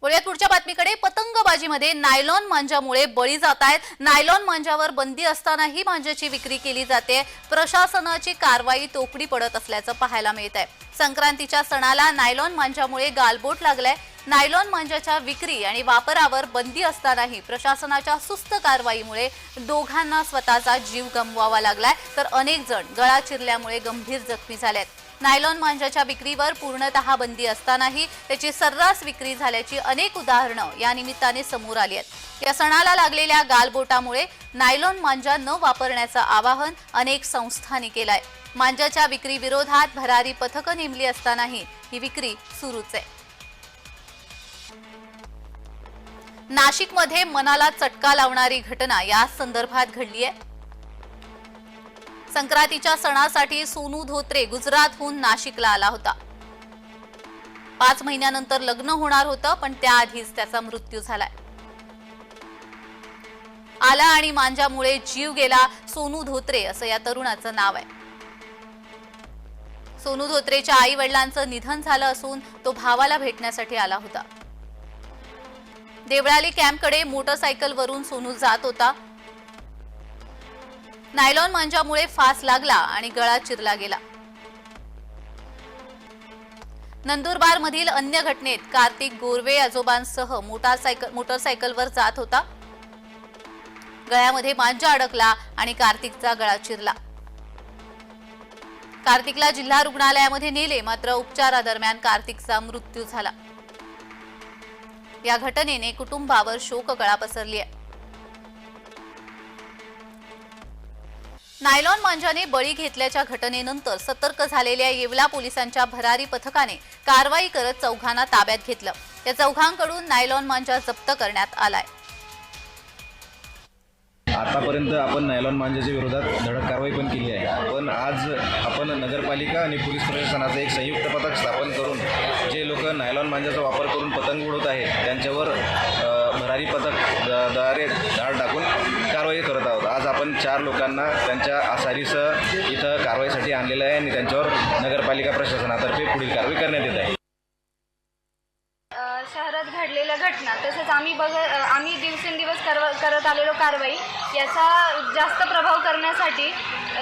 वळूयात पुढच्या बातमीकडे। पतंगबाजीमध्ये नायलॉन मांजामुळे बळी जात आहेत। नायलॉन मांजावर बंदी असतानाही मांजाची विक्री केली जाते। प्रशासनाची कारवाई तोकडी पडत असल्याचं पाहायला मिळत आहे। संक्रांतीच्या सणाला नायलॉन मांजामुळे गालबोट लागलाय। नायलॉन मांजाच्या विक्री आणि वापरावर बंदी असतानाही प्रशासनाच्या सुस्त कारवाईमुळे दोघांना स्वतःचा जीव गमवावा लागलाय, तर अनेक जण गळा चिरल्यामुळे गंभीर जखमी झालेत। नायलॉन मांजाच्या विक्रीवर पूर्णतः बंदी असतानाही त्याची सर्रास विक्री झाल्याची अनेक उदाहरणं या निमित्ताने समोर आली आहेत। या सणाला लागलेल्या गालबोटामुळे नायलॉन मांजा न वापरण्याचं आवाहन अनेक संस्थांनी केलंय। मांजाच्या विक्री विरोधात भरारी पथकं नेमली असतानाही ही विक्री सुरूच आहे। नाशिकमध्ये मनाला चटका लावणारी घटना या संदर्भात घडली आहे। संक्रांतीच्या सणासाठी सोनू धोत्रे गुजरातहून नाशिकला आला होता। 5 महिन्यानंतर लग्न होणार होतं, पण त्याआधीच त्याचा मृत्यू झालाय। आला आणि मांजामुळे जीव गेला, सोनू धोत्रे असं या तरुणाचं नाव आहे। सोनू धोत्रेच्या आई वडिलांचं निधन झालं असून तो भावाला भेटण्यासाठी आला होता। देवळाली कॅम्पकडे मोटरसायकलवरून सोनू जात होता। नायलॉन मांजामुळे फास लागला आणि गळा चिरला गेला। नंदुरबारमधील अन्य घटनेत कार्तिक गोरवे आजोबांसह मोटरसायकलवर जात होता। गळ्यामध्ये मांजा अडकला आणि कार्तिकचा गळा चिरला। कार्तिकला जिल्हा रुग्णालयामध्ये नेले, मात्र उपचारादरम्यान कार्तिकचा मृत्यू झाला। या घटनेने कुटुंबावर शोककळा पसरली आहे। नायलॉन मांजाने बळी घेतल्याच्या घटनेनंतर सतर्क झालेल्या येवला पोलिसांच्या भरारी पथकाने कारवाई करत चौघांना ताब्यात घेतलं। या चौघांकडून नायलॉन मांजा जप्त करण्यात आलाय। आतापर्यंत आपण नायलॉन मांजाच्या विरोधात धडक कारवाई पण केली आहे, पण आज आपण नगरपालिका आणि पोलीस प्रशासनाचं एक संयुक्त पथक स्थापन करून जे लोक नायलॉन मांजाचा वापर करून पतंग उडवत आहेत त्यांच्यावर भरारी पथक द्वारे धाड टाकून कारवाई करत आहोत। आज आपण 4 लोकांना त्यांच्या आसारीसह इथं कारवाईसाठी आणलेलं आहे आणि त्यांच्यावर नगरपालिका प्रशासनातर्फे पुढील कारवाई करण्यात येत आहे। शहरात घडलेल्या घटना तसेच आम्ही दिवसेंदिवस करत आलेलो कारवाई याचा जास्त प्रभाव करण्यासाठी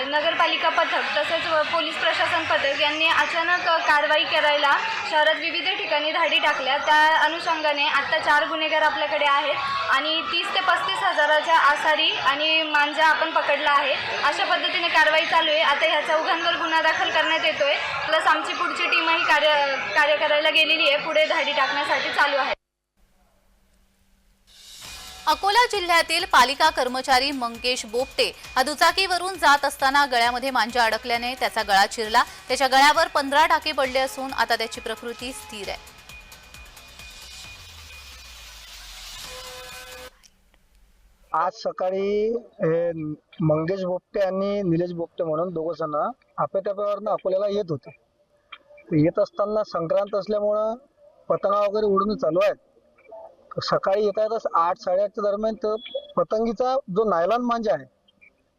नगरपालिका पथक तसेच पोलीस प्रशासन पथक यांनी अचानक कारवाई करायला शहरात विविध ठिकाणी धाडी टाकल्या। त्या अनुषंगाने आत्ता 4 गुन्हेगार आपल्याकडे आहेत आणि 30 ते 35 हजाराच्या आसारी आणि मांजा आपण पकडला आहे। अशा पद्धतीने कारवाई चालू आहे। आता ह्या चौघांवर गुन्हा दाखल करण्यात येतोय, प्लस आमची पुढची टीमही कार्य करायला गेलेली आहे, पुढे धाडी टाकण्यासाठी चालू आहे। अकोला जिल्ह्यातील पालिका कर्मचारी मंकेश बोपटे हा दुचाकीवरून जात असताना गळ्यामध्ये मांजा अडकल्याने त्याचा गळा चिरला। त्याच्या गळ्यावर 15 टाके पडले असून आता त्याची प्रकृती स्थिर आहे। आज सकाळी मंगेश बोपटे आणि निलेश बोपटे म्हणून दोघं जण आपेटाप्यावरनं अकोल्याला येत होते। येत असताना संक्रांत असल्यामुळं पतंगा वगैरे उडवणं चालू आहेत। सकाळी येता येताच 8-8:30च्या दरम्यान तर पतंगीचा जो नायलॉन मांजा आहे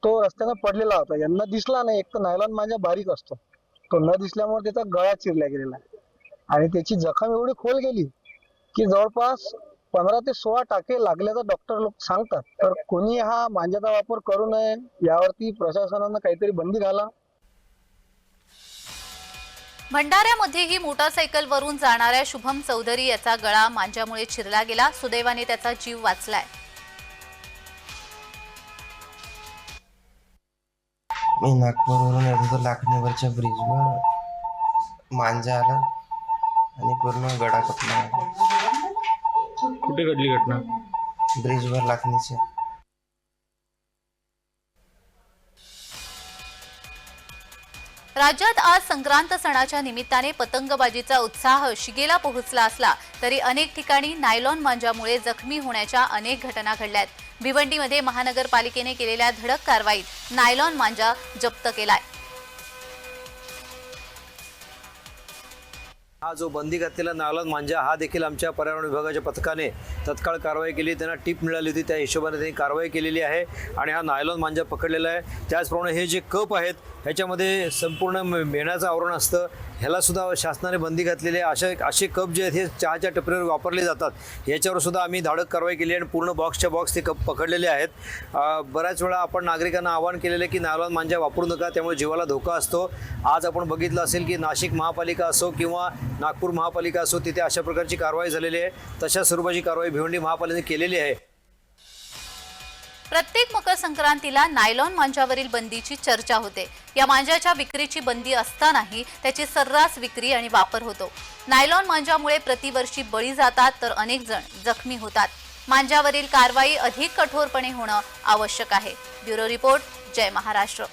तो रस्त्यानं पडलेला होता। यांना दिसला नाही, एक तर नायलॉन मांजा बारीक असतो, तो न दिसल्यामुळे त्याचा गळा चिरला गेलेला आहे आणि त्याची जखम एवढी खोल गेली की जवळपास 15 ते 16 टाके लागल्याचं डॉक्टर लोक सांगतात। तर कोणी हा मांजाचा वापर करू नये, यावरती प्रशासनानं काहीतरी बंदी घाला। भंडाऱ्यामध्येही मोटरसायकलवरून जाणाऱ्या शुभम चौधरी याचा गळा मांजामुळे चिरला गेला। सुदैवाने त्याचा जीव वाचलाय। मी नागपूरवरून येत होतो, लाखणीवरच्या ब्रिजवर मांजा आला आणि पूर्ण गळा कपला। कुठे घडली घटना? ब्रिजवर लाखणीच्या। राज्यात आज संक्रांत सणाच्या निमित्ताने पतंगबाजीचा उत्साह शिगेला पोहोचला असला तरी अनेक ठिकाणी नायलॉन मांजामुळे जखमी होण्याच्या अनेक घटना घडल्यात। भिवंडीमध्ये महानगरपालिकेने केलेल्या धडक कारवाईत नायलॉन मांजा जप्त केलाय। हा जो बंदी घातलेला नायलॉन मांजा हा देखील आमच्या पर्यावरण विभागाच्या पथकाने तत्काळ कारवाई केली. त्यांना टिप मिळाली होती, त्या हिशोबाने त्यांनी कारवाई केलेली आहे आणि हा नायलॉन मांजा पकडलेला आहे. त्याचप्रमाणे हे जे कप आहेत ह्याच्यामध्ये संपूर्ण मेणाचं आवरण असतं, ह्याला सुद्धा शासनाने बंदी घातलेली आहे. असे कप जे आहेत हे चहाच्या टपरीवर वापरले जातात, याच्यावर सुद्धा आम्ही धाडक कारवाई केली आणि पूर्ण बॉक्सच्या बॉक्स ते कप पकडलेले आहेत. बऱ्याच वेळा आपण नागरिकांना आवाहन केलेलं आहे की नायलॉन मांजा वापरू नका, त्यामुळे जीवाला धोका असतो. आज आपण बघितलं असेल की नाशिक महापालिका असो किंवा नागपूर महापालिका असो, तिथे अशा प्रकारची कारवाई झालेली आहे. तशा स्वरूपाची कारवाई भिवंडी महापालिकेने केलेली आहे. प्रत्येक मकर संक्रांतीला नायलॉन मांजावरील बंदीची चर्चा होते. या मांजाच्या विक्रीची बंदी असतानाही त्याची सर्रास विक्री आणि वापर होतो. नायलॉन मांजामुळे प्रतिवर्षी बळी जातात तर अनेक जण जखमी होतात. मांजावरील कारवाई अधिक कठोरपणे होणं आवश्यक आहे. ब्युरो रिपोर्ट, जय महाराष्ट्र.